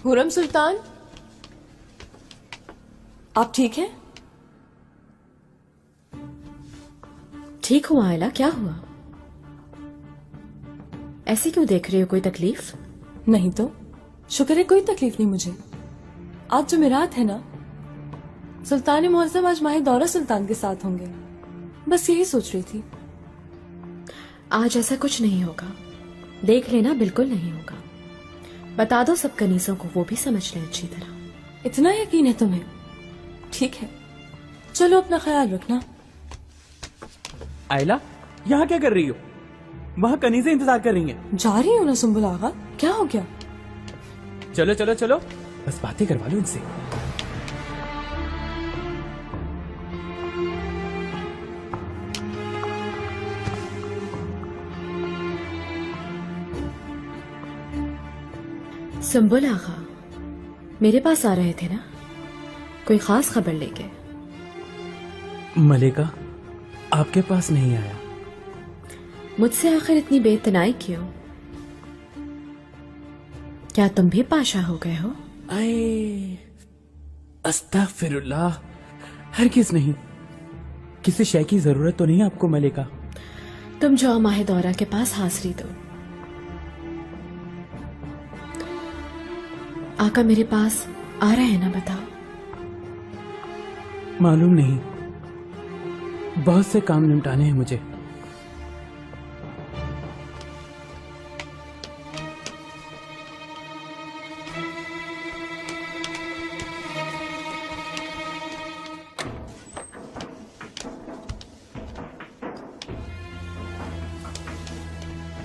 हुरम सुल्तान, आप ठीक हैं? ठीक हुआ आयला, क्या हुआ? ऐसे क्यों देख रही हो? कोई तकलीफ? नहीं तो शुक्र है, कोई तकलीफ नहीं मुझे। आज जुमेरात है ना, सुल्तान मुअज्जम आज माहे दौरा सुल्तान के साथ होंगे, बस यही सोच रही थी। आज ऐसा कुछ नहीं होगा, देख लेना, बिल्कुल नहीं होगा। बता दो सब कनीसों को, वो भी समझ लें अच्छी तरह। इतना यकीन है तुम्हें? ठीक है, चलो अपना ख्याल रखना। आयला, यहाँ क्या कर रही हो? वहाँ कनीज़ें इंतजार कर रही हैं। जा रही हूँ ना सुंबुल आगा, क्या हो गया? चलो चलो चलो, बस बातें करवा लो इनसे। सुंबुल आगा मेरे पास आ रहे थे ना, कोई खास खबर लेके? मलिका आपके पास नहीं आया। मुझसे आखिर इतनी बेतनाई क्यों? क्या तुम भी पाशा हो गए हो? आए, अस्तगफिरुल्लाह, हरगिज़ नहीं। किसी शय की जरूरत तो नहीं आपको मलिका? तुम जाओ माहे दौरा के पास हाजिरी दो। आका मेरे पास आ रहे हैं ना, बताओ। मालूम नहीं, बहुत से काम निपटाने हैं मुझे।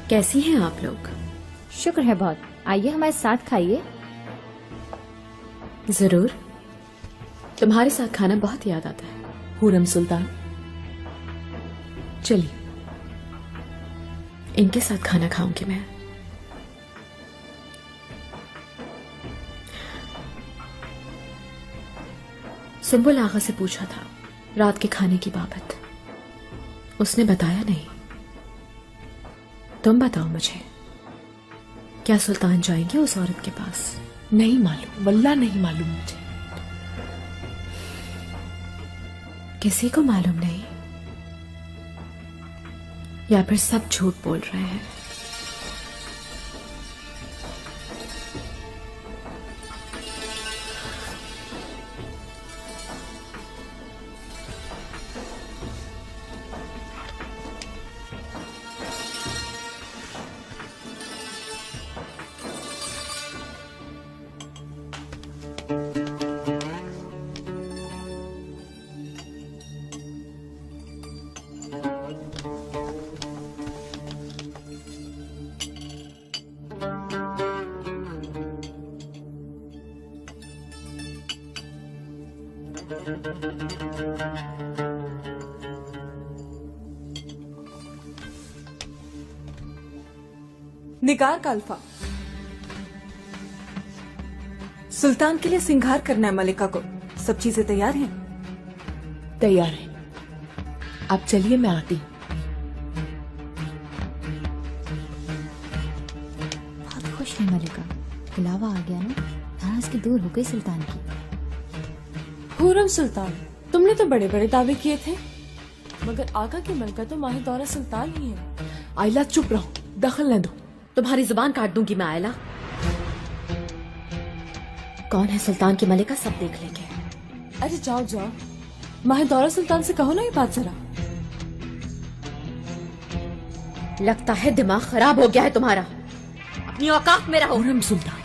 कैसी हैं आप लोग? शुक्र है बहुत। आइए हमारे साथ खाइए। जरूर, तुम्हारे साथ खाना बहुत याद आता है। हुरम सुल्तान, चलिए, इनके साथ खाना खाऊंगी मैं। सुंबुल आगा से पूछा था रात के खाने की बाबत, उसने बताया नहीं। तुम बताओ मुझे, क्या सुल्तान जाएंगे उस औरत के पास? नहीं मालूम, वल्लाह नहीं मालूम मुझे। किसी को मालूम नहीं, या फिर सब झूठ बोल रहे हैं? निगार का अल्फा, सुल्तान के लिए सिंगार करना है मलिका को। सब चीजें तैयार हैं? तैयार है, आप चलिए, मैं आती हूँ। बहुत खुश है मलिका, बुलावा आ गया ना, नाराज की दूर हो गई सुल्तान की। हुरम सुल्तान, तुमने तो बड़े बड़े दावे किए थे, मगर आका की मलका तो माहे दौरा सुल्तान ही है। आयला चुप रहो, दखल न दो। तुम्हारी जुबान काट दूंगी मैं आयला। कौन है सुल्तान की मलिका, सब देख लेंगे। अरे जाओ जाओ, माहे दौरा सुल्तान से कहो ना ये बात जरा। लगता है दिमाग खराब हो गया है तुम्हारा, अपनी औकात में रहो। हुरम सुल्तान,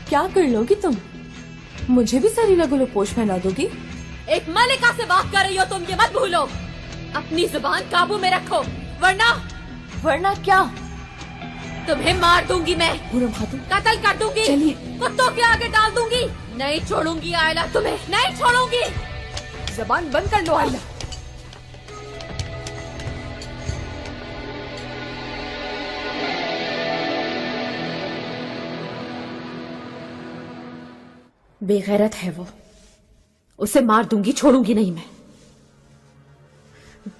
क्या कर लोगी तुम? मुझे भी सरीला गुलपोश पहना दोगी? एक मलिका से बात कर रही हो तुम, ये मत भूलो। अपनी जुबान काबू में रखो, वरना क्या? तुम्हें मार दूंगी मैं, हुरम खातून, कत्ल कर दूंगी, चलिए। कुत्तों के आगे डाल दूंगी। नहीं छोड़ूंगी आयला, तुम्हें नहीं छोड़ूंगी। जबान बंद कर लो आयला। बेगैरत है वो, उसे मार दूंगी, छोड़ूंगी नहीं मैं।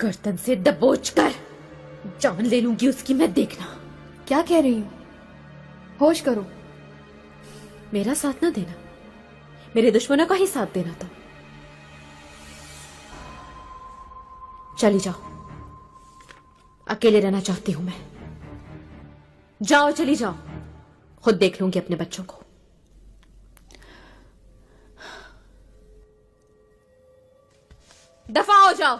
गर्दन से दबोच कर जान ले लूंगी उसकी मैं, देखना। क्या कह रही हो? होश करो। मेरा साथ ना देना, मेरे दुश्मनों का ही साथ देना था। चली जाओ, अकेले रहना चाहती हूं मैं। जाओ, चली जाओ, खुद देख लूंगी अपने बच्चों को। दफा हो जाओ।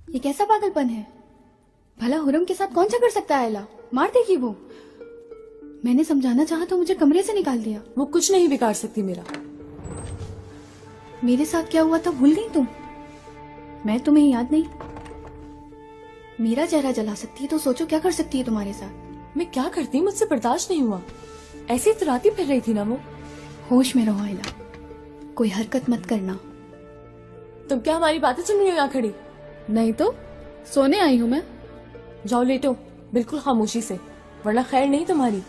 ये कैसा पागलपन है? भला हुरम के साथ कौन सा कर सकता है? आयला मार देगी वो। मैंने समझाना चाहा तो मुझे कमरे से निकाल दिया। वो कुछ नहीं बिगाड़ सकती मेरा। मेरे साथ क्या हुआ था भूल गई तुम? मैं तुम्हें याद नहीं? मेरा चेहरा जला सकती है तो सोचो क्या कर सकती है तुम्हारे साथ। मैं क्या करती, मुझसे बर्दाश्त नहीं हुआ। ऐसी इतराती फिर रही थी ना वो। होश में रहो आयला, कोई हरकत मत करना। तुम क्या हमारी बातें सुन रही हो यहाँ खड़ी? नहीं तो सोने आई हूँ मैं। जाओ लेटो, बिल्कुल खामोशी से, वरना खैर नहीं तुम्हारी।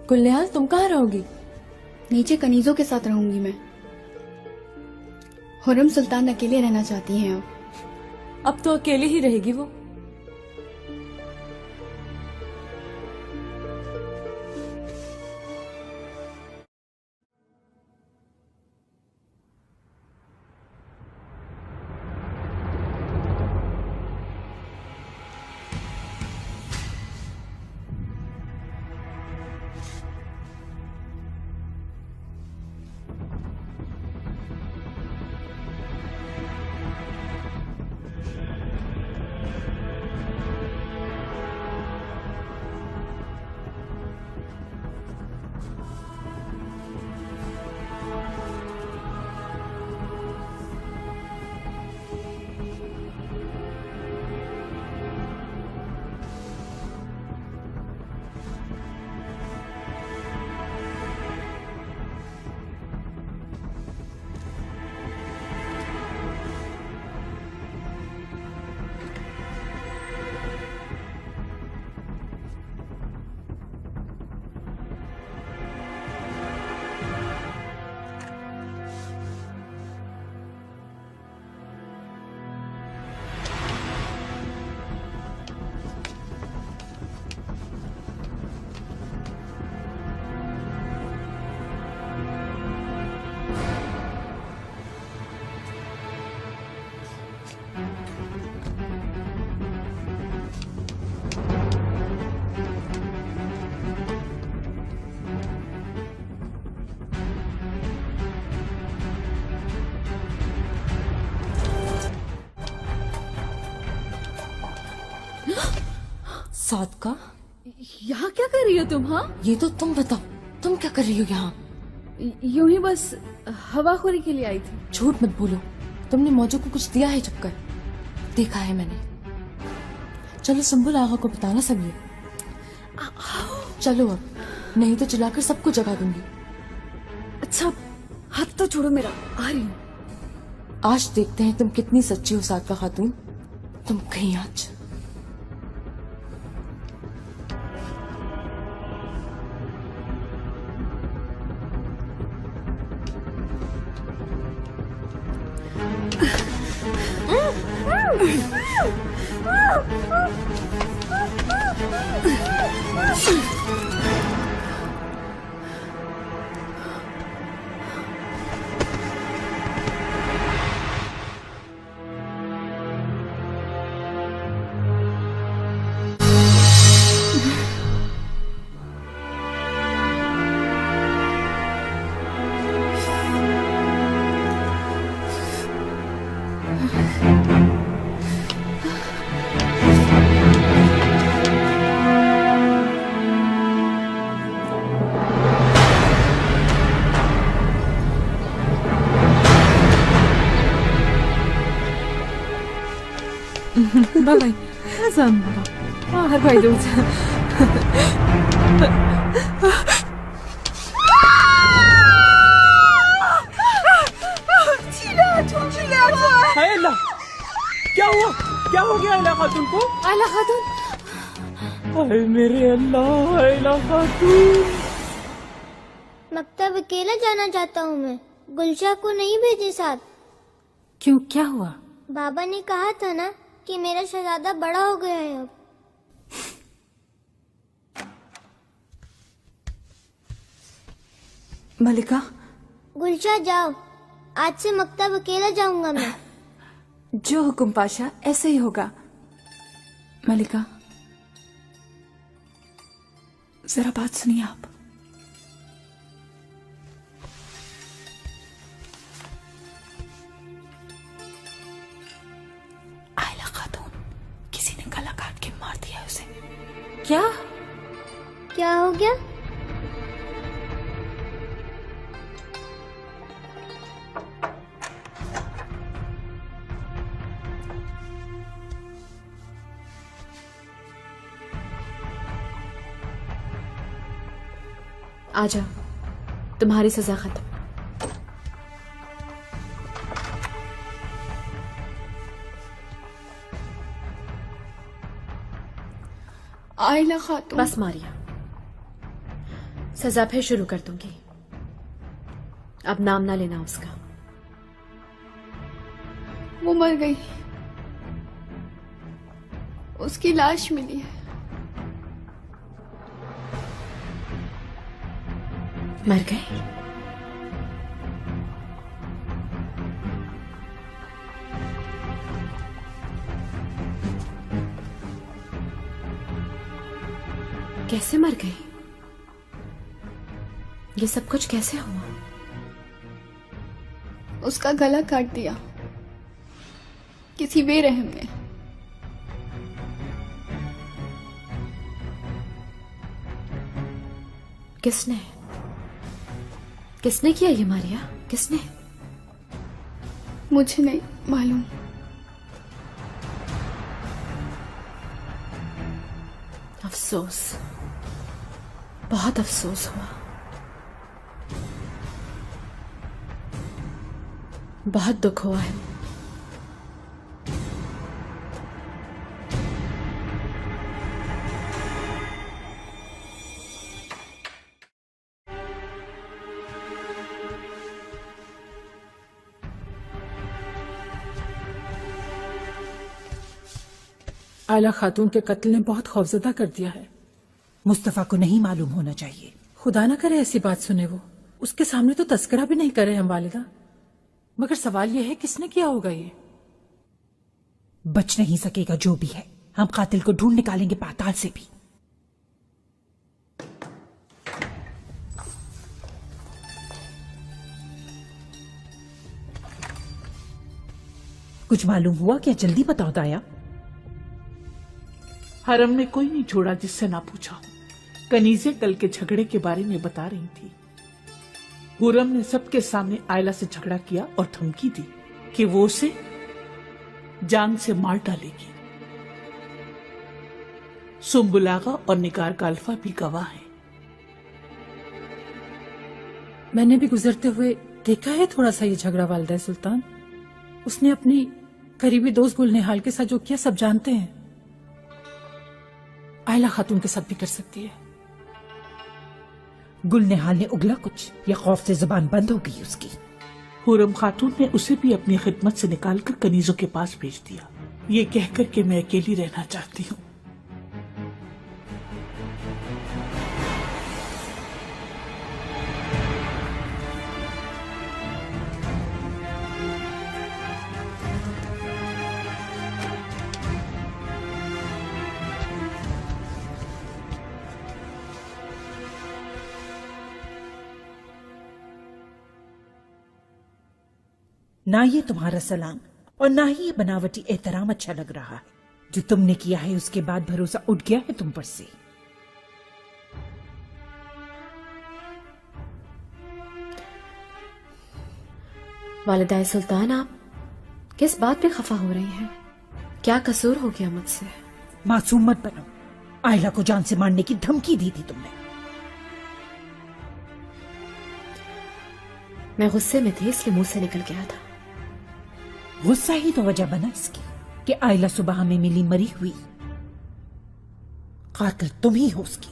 कुल्लेहाल तुम कहाँ रहोगी? नीचे कनीजों के साथ रहूंगी मैं। हुरम सुल्तान अकेले रहना चाहती हैं अब तो अकेले ही रहेगी वो। सादका, यहाँ क्या कर रही हो तुम? हाँ, ये तो तुम बताओ, तुम क्या कर रही हो यहाँ? यूं ही बस हवाखोरी के लिए आई थी। झूठ मत बोलो, तुमने मौजू को कुछ दिया है छुपकर? देखा है मैंने। चलो सुंबुल आगा को बताना सब ये। चलो अब, नहीं तो चिल्लाकर सबको जगा दूंगी। अच्छा, हाथ तो छोड़ो मेरा, आ रही हूँ। आज देखते हैं तुम कितनी सच्ची हो सादका खातून। तुम कहीं आज। Bye bye. Hasan baba. Hadi bayda uza. हाय अल्लाह, क्या हुआ? क्या हो गया आयला खातून को? आयला खातून, हाय मेरे अल्लाह, आयला खातून। मकतब अकेला जाना चाहता हूँ मैं, गुलशा को नहीं भेजे साथ। क्यों, क्या हुआ? बाबा ने कहा था ना कि मेरा शहजादा बड़ा हो गया है अब। मलिका, गुलशा जाओ, आज से मकतब अकेला जाऊंगा मैं। जो हुकुम पाशा, ऐसे ही होगा। मलिका, जरा बात सुनिए आप। आयला खातून, किसी ने गला काट के मार दिया है उसे। क्या? क्या हो गया? आजा, तुम्हारी सजा खत्म। आयला खातून, बस मारिया, सजा फिर शुरू कर दूंगी। अब नाम ना लेना उसका। वो मर गई, उसकी लाश मिली है। मर गए? कैसे मर गए? ये सब कुछ कैसे हुआ? उसका गला काट दिया किसी बेरहम ने। किसने? किसने किया ये मारिया? किसने? मुझे नहीं मालूम। अफसोस, बहुत अफसोस हुआ, बहुत दुख हुआ है। आयला खातून के कत्ल ने बहुत खौफजदा कर दिया है। मुस्तफा को नहीं मालूम होना चाहिए। खुदा ना करे ऐसी बात सुने वो। उसके सामने तो तस्करा भी नहीं करे हम वालिदा। मगर सवाल यह है किसने किया होगा ये? बच नहीं सकेगा जो भी है। हम कातिल को ढूंढ निकालेंगे पाताल से भी। कुछ मालूम हुआ क्या? जल्दी बताओ दाया। हरम में कोई नहीं छोड़ा जिससे ना पूछा। कनीजे कल के झगड़े के बारे में बता रही थी। हुरम ने सबके सामने आयला से झगड़ा किया और धमकी दी कि वो उसे जान से मार डालेगी। सुम्बुलागा और निगार का अल्फा भी गवाह है। मैंने भी गुजरते हुए देखा है थोड़ा सा ये झगड़ा वालिदा सुल्तान। उसने अपनी करीबी दोस्त गुलनिहाल के साथ जो किया सब जानते हैं। आयला खातून के साथ भी कर सकती है। गुलनिहाल ने उगला कुछ या खौफ से जुबान बंद हो गई उसकी? हुरम खातून ने उसे भी अपनी खिदमत से निकालकर कनीजों के पास भेज दिया, ये कहकर कि मैं अकेली रहना चाहती हूँ। ना ये तुम्हारा सलाम और ना ही ये बनावटी एहतराम अच्छा लग रहा है। जो तुमने किया है उसके बाद भरोसा उठ गया है तुम पर से। वालिदा सुल्तान, आप किस बात पे खफा हो रही हैं? क्या कसूर हो गया मुझसे? मासूम मत बनो। आयला को जान से मारने की धमकी दी थी तुमने। मैं गुस्से में थी इसलिए मुंह से निकल गया था। गुस्सा ही तो वजह बना इसकी। कि आयला सुबह हमें मिली मरी हुई। कातिल तुम ही हो उसकी।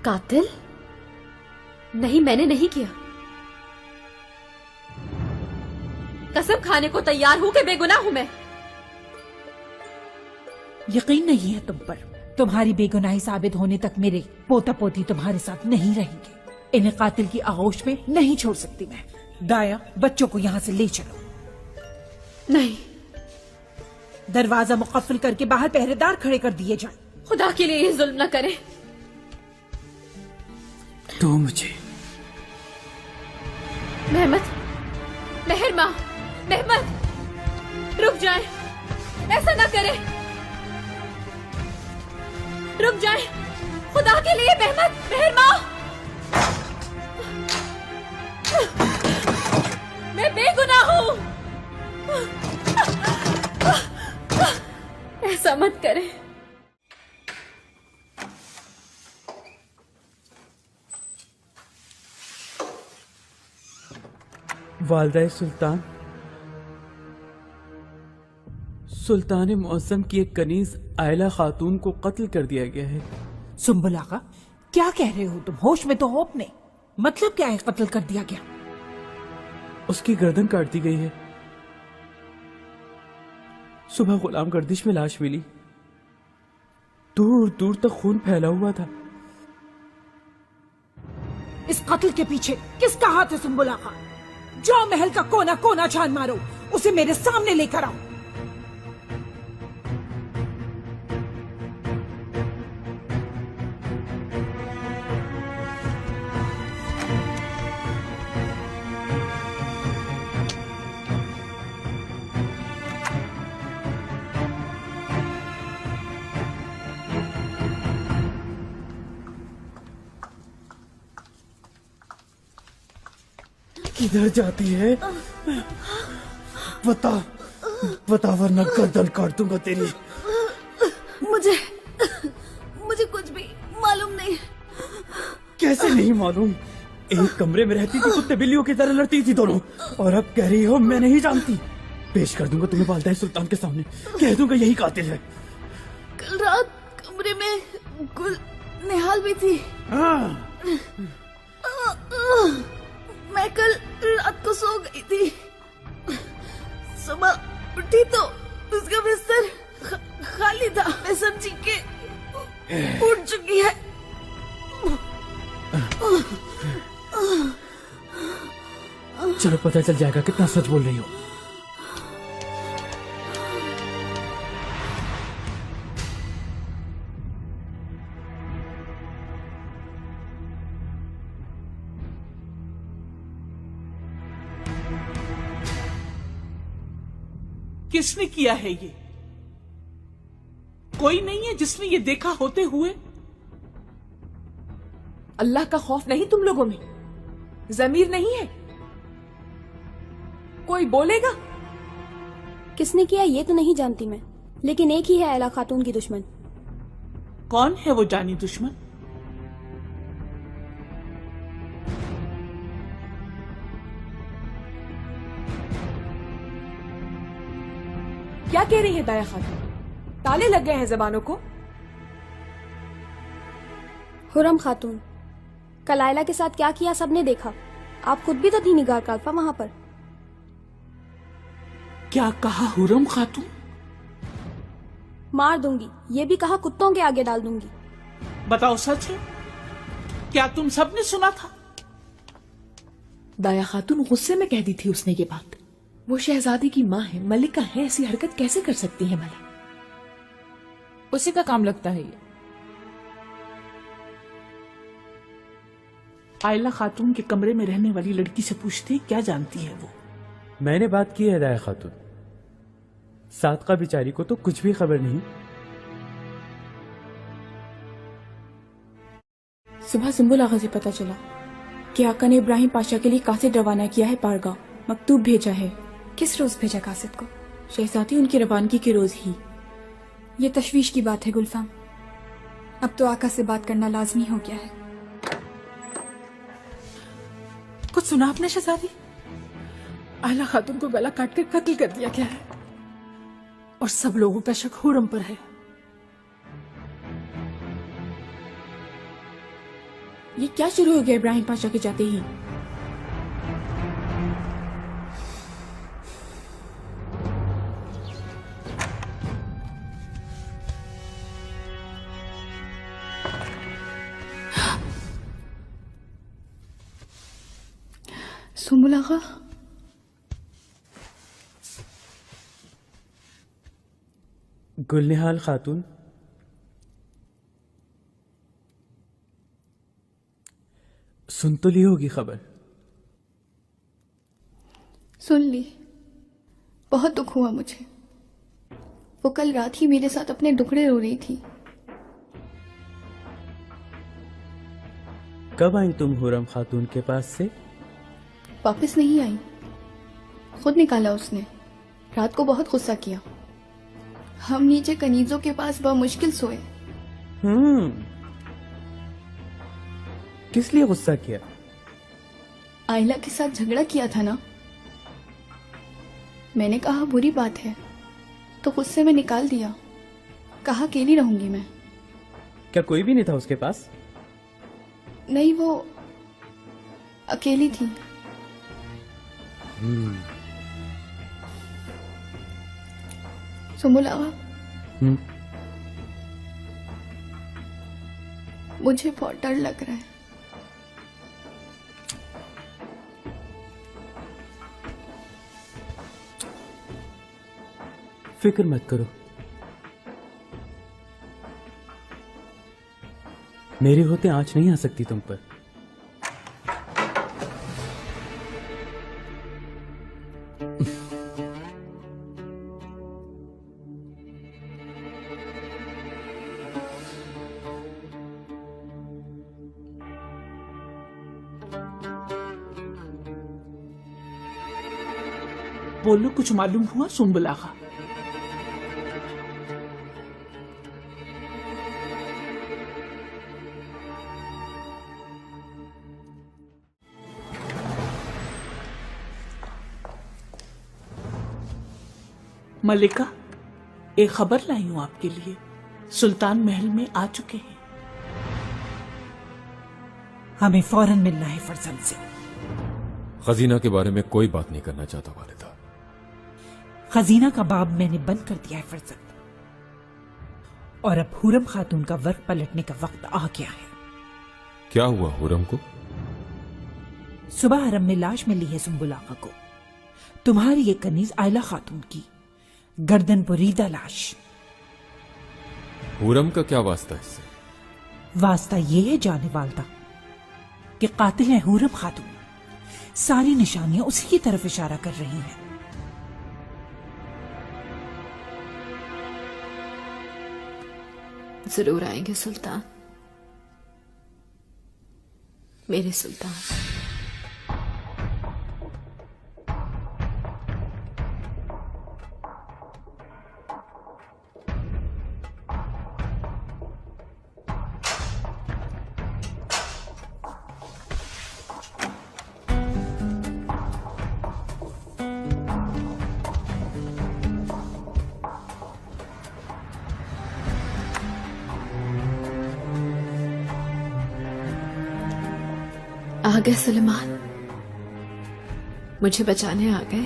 कातिल? नहीं, मैंने नहीं किया। कसम खाने को तैयार हूं कि बेगुनाह हूं मैं। यकीन नहीं है तुम पर। तुम्हारी बेगुनाही साबित होने तक मेरे पोता पोती तुम्हारे साथ नहीं रहेंगे। इन्हें कातिल की आगोश में नहीं छोड़ सकती मैं। दाया, बच्चों को यहाँ से ले चलो। नहीं, दरवाजा मुकफ्फल करके बाहर पहरेदार खड़े कर दिए जाएं। खुदा के लिए ये जुल्म न करें। तो मुझे मेहमत, मेहरमा, मेहमत, रुक जाए, ऐसा ना करें, रुक जाए, खुदा के लिए मेहमत, मेहरमा। मैं बेगुनाह हूं। ऐसा मत करें। वालदा सुल्तान, सुल्तान मुअज्जम की एक कनीज आयला खातून को कत्ल कर दिया गया है। सुंबुल आगा, क्या कह रहे हो तुम? होश में तो हो अपने। मतलब क्या है कत्ल कर दिया गया? उसकी गर्दन काट दी गई है। सुबह गुलाम गर्दिश में लाश मिली। दूर दूर तक खून फैला हुआ था। इस कत्ल के पीछे किसका हाथ है सुंबुल आगा? जाओ महल का कोना कोना छान मारो, उसे मेरे सामने लेकर आओ। किधर जाती है? बता, बता वरना गर्दन काट दूंगा तेरी। मुझे कुछ भी मालूम नहीं। कैसे नहीं मालूम? एक कमरे में रहती थी, कुत्ते बिल्लियों की तरह लड़ती थी दोनों, और अब कह रही हो मैं नहीं जानती। पेश कर दूंगा तुम्हें वालदा सुल्तान के सामने, कह दूंगा यही कातिल है। कल रात कमरे में गुल निहाल भी थी। मैं कल रात को सो गई थी। सुबह उठी तो उसका बिस्तर खाली था। मैं समझी कि उठ चुकी है। चलो पता चल जाएगा कितना सच बोल रही हो। किसने किया है ये? कोई नहीं है जिसने ये देखा होते हुए? अल्लाह का खौफ नहीं तुम लोगों में? जमीर नहीं है? कोई बोलेगा? किसने किया ये तो नहीं जानती मैं, लेकिन एक ही है आयला खातून की दुश्मन। कौन है वो जानी दुश्मन? क्या कह रही है दाया खातून? ताले लग गए हैं जबानों को। हुरम खातून, कल आयला के साथ क्या किया सबने देखा। आप खुद भी तो थी निगार काल्फा वहां पर। क्या कहा हुरम खातून? मार दूंगी, ये भी कहा कुत्तों के आगे डाल दूंगी। बताओ सच है? क्या तुम सबने सुना था? दाया खातून गुस्से में कह दी थी उसने ये बात। वो शहजादी की माँ है, मलिका है, ऐसी हरकत कैसे कर सकती है भला? उसी का काम लगता है ये। आयला खातून के कमरे में रहने वाली लड़की से पूछती क्या जानती है वो। मैंने बात की है दाया खातून, सादका बिचारी को तो कुछ भी खबर नहीं। सुबह सुंबुल आगा से पता चला कि आका ने इब्राहिम पाशा के लिए कासिद रवाना किया है पारगाह। मकतूब भेजा है। किस रोज भेजा कासिद को? शहजादी उनकी रवानगी के रोज ही। ये तशवीश की बात है गुलफाम। अब तो आका से बात करना लाजमी हो गया है। कुछ सुना आपने शहजादी? आयला खातून को गला काट कर कत्ल कर दिया गया है और सब लोगों का शक हुरम पर है। ये क्या शुरू हो गया इब्राहिम पाशा के जाते ही? सुम्बुल आगा, गुलनिहाल खातून, सुन तो ली होगी खबर? सुन ली। बहुत दुख हुआ मुझे। वो कल रात ही मेरे साथ अपने दुखड़े रो रही थी। कब आई तुम हुरम खातून के पास से? वापस नहीं आई, खुद निकाला उसने। रात को बहुत गुस्सा किया। हम नीचे कनीजों के पास मुश्किल सोए। किस लिए गुस्सा किया? आयला के साथ झगड़ा किया था ना। मैंने कहा बुरी बात है तो गुस्से में निकाल दिया। कहा अकेली रहूंगी मैं। क्या कोई भी नहीं था उसके पास? नहीं, वो अकेली थी। सुम्बुल आगा, मुझे बहुत डर लग रहा है। फिक्र मत करो, मेरे होते आंच नहीं आ सकती तुम पर। बोलो, कुछ मालूम हुआ सुम्बुल आगा? मलिका, एक खबर लाई हूं आपके लिए। सुल्तान महल में आ चुके हैं। हमें फौरन मिलना है फरजंद से। खजीना के बारे में कोई बात नहीं करना चाहता वालिदा। खजीना का बाब मैंने बंद कर दिया है फरजंद, और अब हुरम खातून का वर्क पलटने का वक्त आ गया है। क्या हुआ हुरम को? सुबह हरम में लाश मिली है सुम्बुल आगा को। तुम्हारी ये कनीज आयला खातून की, गर्दन पुरीदा लाश। हुरम का क्या वास्ता इससे? वास्ता ये है जाने वालदा कि कातिल है हुरम खातून। सारी निशानियां उसी की तरफ इशारा कर रही हैं। जरूर आएंगे सुल्तान, मेरे सुल्तान। आ गए सुलेमान, मुझे बचाने आ गए।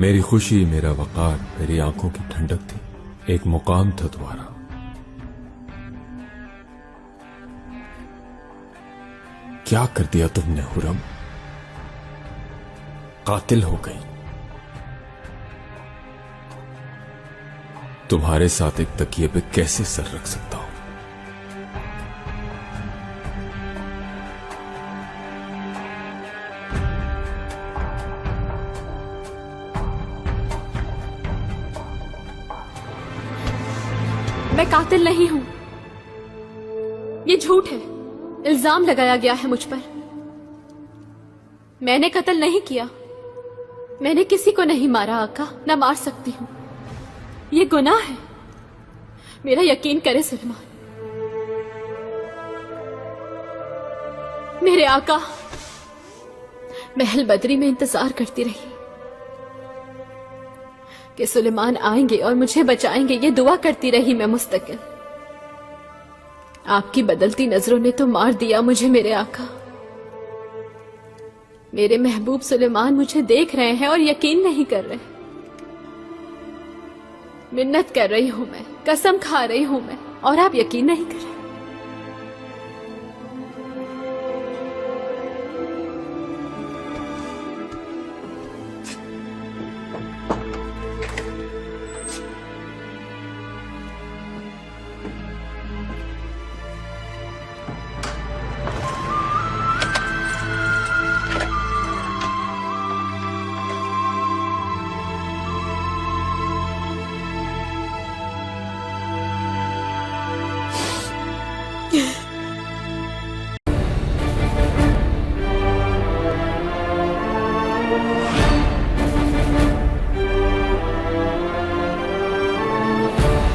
मेरी खुशी, मेरा वकार, मेरी आंखों की ठंडक थी। एक मुकाम था तुम्हारा। क्या कर दिया तुमने हुरम? कातिल हो गई। तुम्हारे साथ एक तकिए पे कैसे सर रख सकता हूं? मैं कातिल नहीं हूं। ये झूठ है, इल्जाम लगाया गया है मुझ पर। मैंने कत्ल नहीं किया, मैंने किसी को नहीं मारा आका, न मार सकती हूं। ये गुनाह है, मेरा यकीन करे सुलेमान। मेरे आका महल बदरी में इंतजार करती रही कि सुलेमान आएंगे और मुझे बचाएंगे। ये दुआ करती रही मैं मुस्तकिल। आपकी बदलती नजरों ने तो मार दिया मुझे मेरे आका। मेरे महबूब सुलेमान मुझे देख रहे हैं और यकीन नहीं कर रहे। मिन्नत कर रही हूं मैं, कसम खा रही हूं मैं, और आप यकीन नहीं कर रहे।